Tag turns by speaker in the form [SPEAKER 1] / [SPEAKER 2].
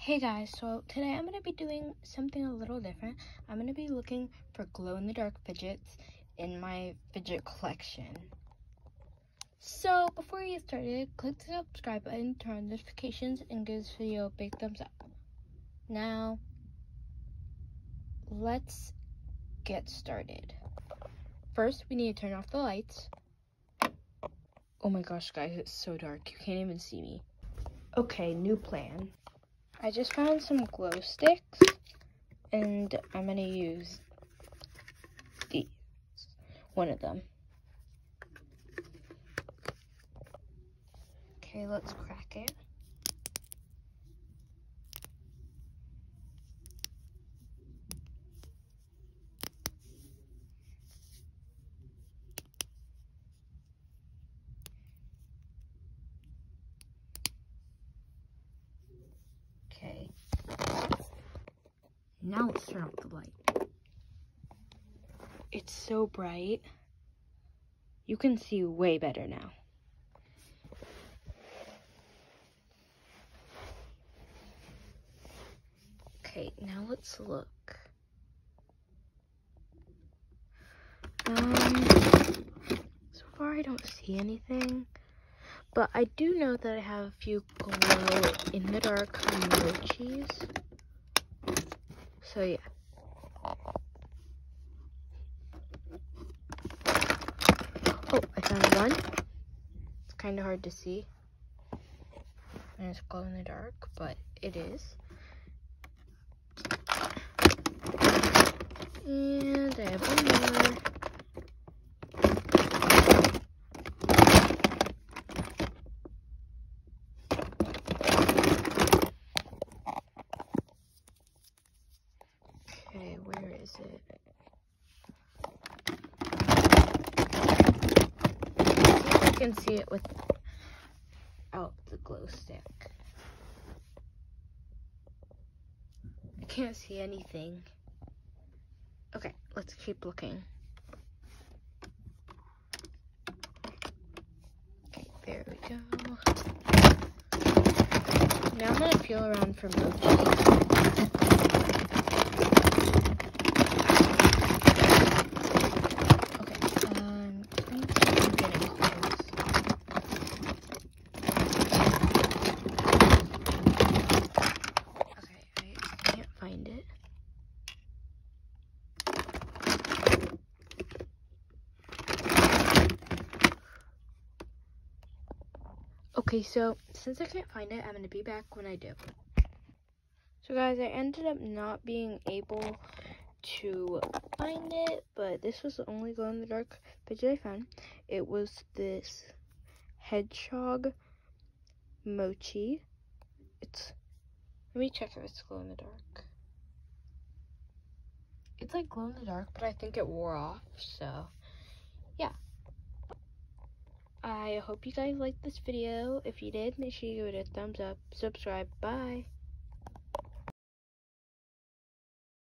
[SPEAKER 1] Hey guys, so today I'm going to be doing something a little different. I'm going to be looking for glow-in-the-dark fidgets in my fidget collection. So before we get started, click the subscribe button, turn on notifications, and give this video a big thumbs up. Now, let's get started. First, we need to turn off the lights. Oh my gosh, guys, it's so dark. You can't even see me. Okay, new plan. I just found some glow sticks, and I'm going to use one of them. Okay, let's crack it. Okay. Now let's turn off the light. It's so bright. You can see way better now. Okay, now let's look. So far I don't see anything, but I do know that I have a few glow-in-the-dark mochis. So yeah. Oh, I found one. It's kind of hard to see. And it's glow in the dark, but it is. And I have one more. Okay, where is it? I can see it without the glow stick. I can't see anything. Okay, let's keep looking. Okay, there we go. Now I'm gonna feel around for mochi. Okay, so since I can't find it, I'm going to be back when I do. So guys, I ended up not being able to find it, but this was the only glow-in-the-dark fidget I found. It was this hedgehog mochi. Let me check if it's glow-in-the-dark. It's like glow-in-the-dark, but I think it wore off, so yeah. I hope you guys liked this video. If you did, make sure you give it a thumbs up, subscribe, bye.